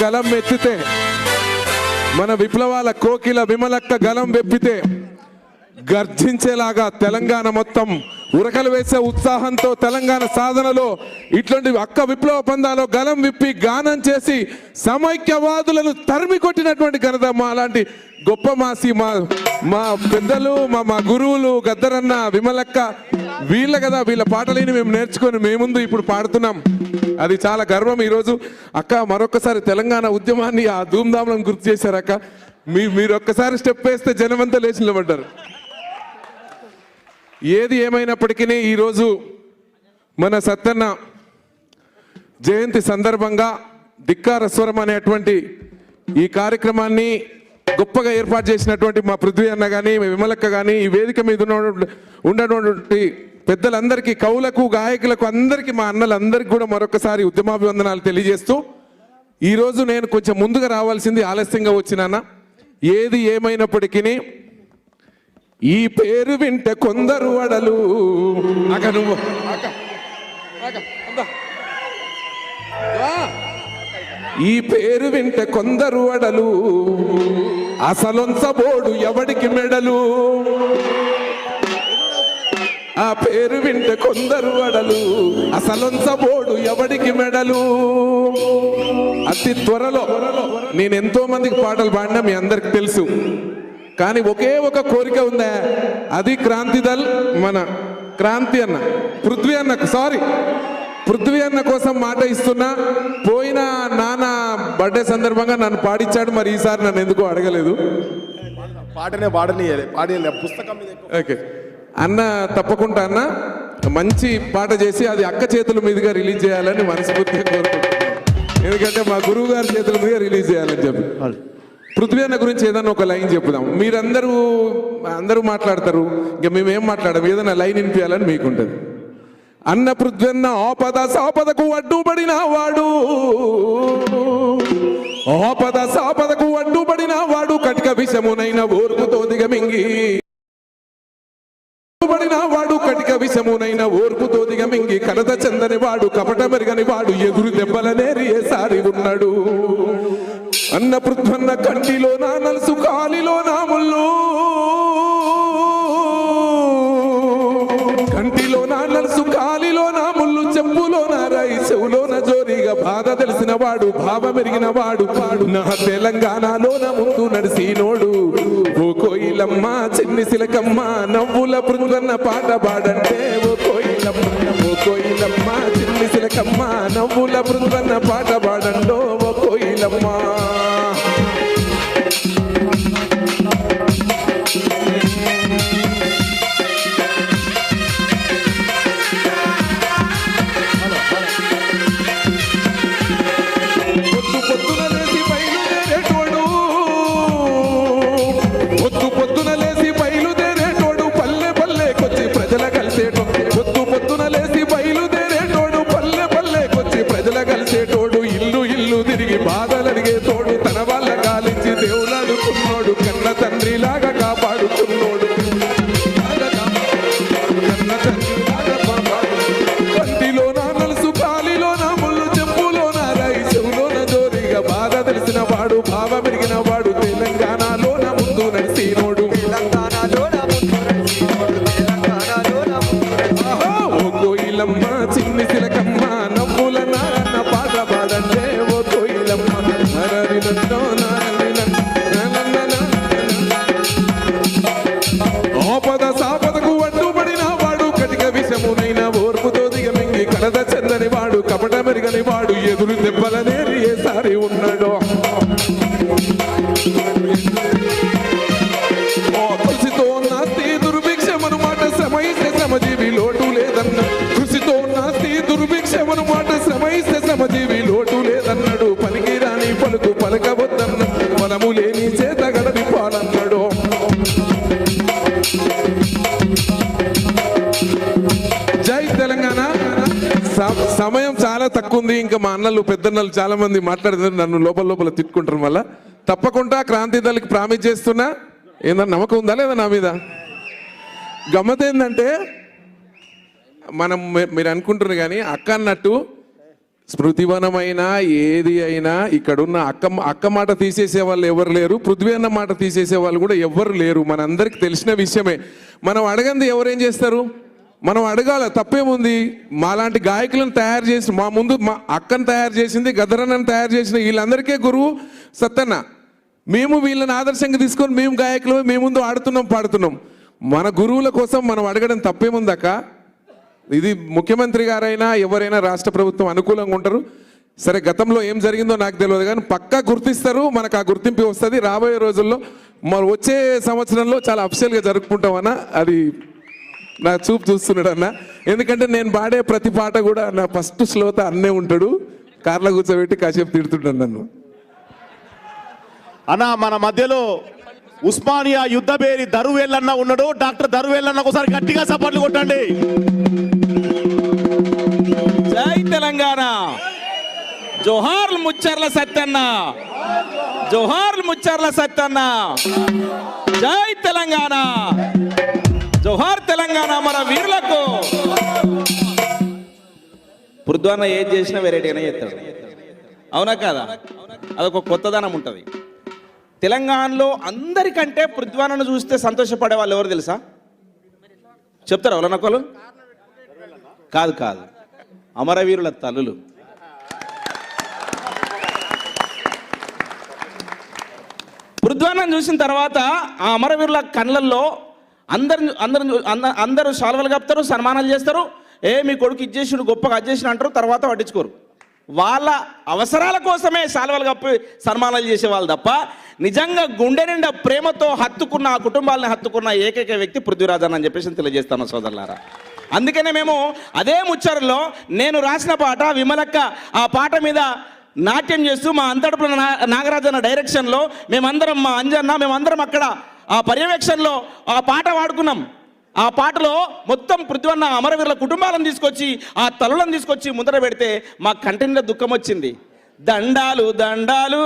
గలం ఎత్తితే మన విప్లవాల కోకిల విమలక్క గలం వెప్పితే గర్జించేలాగా తెలంగాణ మొత్తం ఉరకలు వేసే ఉత్సాహంతో తెలంగాణ సాధనలో ఇట్లాంటి అక్క విప్లవ పందాలో గలం విప్పి గానం చేసి సమైక్యవాదులను తరిమి కొట్టినటువంటి ఘనత మా అలాంటి గొప్ప మాసి మా పెద్దలు మా గురువులు గద్దరన్న విమలక్క వీళ్ళ కదా. వీళ్ళ పాటలని మేము నేర్చుకొని మేముందు ఇప్పుడు పాడుతున్నాం. అది చాలా గర్వం. ఈరోజు అక్క మరొకసారి తెలంగాణ ఉద్యమాన్ని ఆ ధూమ్ధాంలను గుర్తు చేశారు అక్క. మీరు ఒక్కసారి స్టెప్ వేస్తే జనమంతా లేచి నిలబడ్డారు. ఏది ఏమైనప్పటికీ ఈరోజు మన సత్తన్న జయంతి సందర్భంగా ధిక్కార స్వరం అనేటువంటి ఈ కార్యక్రమాన్ని గొప్పగా ఏర్పాటు చేసినటువంటి మా పృథ్వీ అన్న కానీ విమలక్క కానీ ఈ వేదిక మీద ఉన్నటువంటి పెద్దలందరికీ కవులకు గాయకులకు అందరికీ మా అన్నలందరికీ కూడా మరొకసారి ఉద్యమాభివందనాలు తెలియజేస్తూ ఈరోజు నేను కొంచెం ముందుగా రావాల్సింది ఆలస్యంగా వచ్చినానా. ఏది ఏమైనప్పటికీ ఈ పేరు వింటే కొందరు అడలు ఈ పేరు వింటే కొందరు అడలు అసలొంచబోడు ఎవడికి మెడలు. ఆ పేరు వింటే కొందరు అడలు అసలొంచబోడు ఎవడికి మెడలు. అతి త్వరలో నేను ఎంతో మందికి పాటలు పాడినా మీ అందరికి తెలుసు. కానీ ఒకే ఒక కోరిక ఉందా, అది క్రాంతిదల్ మన క్రాంతి అన్న పృథ్వీ అన్న కోసం మాట ఇస్తున్నా. పోయిన నాన్న బర్త్డే సందర్భంగా నన్ను పాడించాడు, మరి ఈసారి నన్ను ఎందుకో అడగలేదు. పుస్తకం ఓకే అన్న, తప్పకుండా అన్న మంచి పాట చేసి అది అక్క చేతుల మీదుగా రిలీజ్ చేయాలని మనస్ఫూర్తిగా కోరుకుంటున్నాను. ఎందుకంటే మా గురువు గారి చేతుల మీదుగా రిలీజ్ చేయాలని చెప్పి. పృథ్వీ అన్న గురించి ఏదన్నా ఒక లైన్ చెప్పుదాం. అందరూ మాట్లాడతారు, ఇంకా మేమేం మాట్లాడము, ఏదైనా లైన్ వినిపించాలని మీకుంటుంది. అన్న పృథ్వీ అన్న ఆపద సాపదకు అడ్డుపడిన వాడు, ఆపద సాపదకు అడ్డుపడిన వాడు కటిక విషమునైన ఓర్పుతో దిగమింగి కటిక విషమునైన ఓర్పుతో దిగమింగి కలత చెందని వాడు కపట మెరుగని వాడు ఎదురు దెబ్బలనేరి ఏసారి ఉన్నాడు. అన్న పృథ్వన్న కంటిలో నా నలుసు కాలిలో నా ముళ్ళు, కంటిలో నా నలుసు కాలిలో నా ముళ్ళు, చెప్పులో నా రాయి చెవులోన జోరిగా బాధ తెలిసిన వాడు భావ మెరిగిన వాడు నా తెలంగాణలోన ముందు నడిసినోడు. ఓ కోయిలమ్మ చిన్ని సిలకమ్మ నవ్వుల పృథ్వన్న పాట పాడంటే, ఓ కోయిలమ్మ చిన్ని సిలకమ్మ నవ్వుల పృథ్వన్న పాట పాడండో ఓ కోయిలమ్మ. చెందని వాడు కపట మెరుగని వాడు ఎదురు దెబ్బలనేరి ఏసారి ఉన్నాడు. కృషితో నాస్తి దుర్భిక్షమను మాట శ్రమైస్తే శ్రమజీవి లోటు లేదన్న, కృషితో నాస్తి దుర్భిక్షమను మాట శ్రమైస్తే శ్రమజీవి లోటు లేదన్నాడు. పనికి రాని పలుకు పలకవద్దన్న, మనము లేని చేత గడని పాలన్నాడు. జై తెలంగాణ. సమయం చాలా తక్కువ ఉంది. ఇంకా మా అన్నలు పెద్దన్నలు చాలా మంది మాట్లాడుతున్నారు, నన్ను లోపల తిట్టుకుంటారు. మళ్ళా తప్పకుండా క్రాంతి దళకి ప్రామిస్ చేస్తున్నా. ఏందన్నా నమ్మకం ఉందా లేదా నా మీద? గమ్మత్ ఏంటంటే మీరు అనుకుంటున్నారు కానీ అక్క అన్నట్టు స్మృతివనమైనా ఏది అయినా ఇక్కడున్న అక్క మాట తీసేసే వాళ్ళు ఎవరు లేరు, పృథ్వీ అన్న మాట తీసేసే వాళ్ళు కూడా ఎవరు లేరు. మనందరికి తెలిసిన విషయమే. మనం అడగంది ఎవరేం చేస్తారు? మనం అడగాల, తప్పేముంది? మాలాంటి గాయకులను తయారు చేసి మా ముందు మా అక్కను తయారు చేసింది, గదరన్నను తయారు చేసిన వీళ్ళందరికీ గురువు సత్తన్న. మేము వీళ్ళని ఆదర్శంగా తీసుకొని మేము గాయకులు మేము ముందు ఆడుతున్నాం పాడుతున్నాం. మన గురువుల కోసం మనం అడగడం తప్పేముందక్క? ఇది ముఖ్యమంత్రి గారైనా ఎవరైనా రాష్ట్ర ప్రభుత్వం అనుకూలంగా ఉంటారు. సరే, గతంలో ఏం జరిగిందో నాకు తెలియదు కానీ పక్కా గుర్తిస్తారు, మనకు ఆ గుర్తింపు వస్తుంది. రాబోయే రోజుల్లో మరి వచ్చే సంవత్సరంలో చాలా అఫిషియల్గా జరుపుకుంటామన్నా. అది నా చూపు చూస్తున్నాడు అన్న. ఎందుకంటే నేను పాడే ప్రతి పాట కూడా నా ఫస్ట్ శ్లోత అన్నే ఉంటాడు. కార్లో కూర్చోబెట్టి కాసేపు తిడుతుంటాను నన్ను. అన్న మన మధ్యలో ఉస్మానియా యుద్ధబేరి దరువేళ్ళన్న ఉన్నాడు. డాక్టర్ దరువేళ్ళన్న ఒకసారి గట్టిగా సపోర్ట్లు కొట్టండి. జై తెలంగాణ, జోహార్లు ముచ్చర్ల సత్తన్న, జోహార్లు ముచ్చర్ల సత్తన్న. జై తెలంగాణ, జోహార్ తెలంగాణ మన వీరులకు. పృథ్వన్న ఏది చేసినా వెరైటీగానే చేస్తాడు, అవునా కాదా? అదొక కొత్తదనం ఉంటుంది. తెలంగాణలో అందరికంటే పృథ్వన్నను చూస్తే సంతోషపడే వాళ్ళు ఎవరు తెలుసా? చెప్తారా ఎవరన్నకోళ్ళు? కాదు కాదు, అమరవీరుల తల్లులు. పృథ్వన్నను చూసిన తర్వాత ఆ అమరవీరుల కళ్ళల్లో అందరూ శాలువలు కప్తారు, సన్మానాలు చేస్తారు. మీ కొడుకు ఇచ్చేసి గొప్పగా అజ్జేసిన అంటారు, తర్వాత పట్టించుకోరు. వాళ్ళ అవసరాల కోసమే శాలువలు కప్పి సన్మానాలు చేసేవాళ్ళు తప్ప నిజంగా గుండె నిండా ప్రేమతో హత్తుకున్న ఆ కుటుంబాలను హత్తుకున్న ఏకైక వ్యక్తి పృథ్వీరాజన్ అని చెప్పేసి తెలియజేస్తాను సోదరులారా. అందుకనే మేము అదే ముచ్చరలో నేను రాసిన పాట విమలక్క ఆ పాట మీద నాట్యం చేస్తూ మా అంతటపుల నాగరాజన్న డైరెక్షన్లో మేమందరం, మా అంజన్న మేమందరం అక్కడ ఆ పర్యవేక్షణలో ఆ పాట వాడుకున్నాం. ఆ పాటలో మొత్తం పృథ్వన్న అమరవీరుల కుటుంబాలను తీసుకొచ్చి ఆ తల్లులను తీసుకొచ్చి ముందర పెడితే మా కంటి నిండా దుఃఖం వచ్చింది. దండాలు దండాలు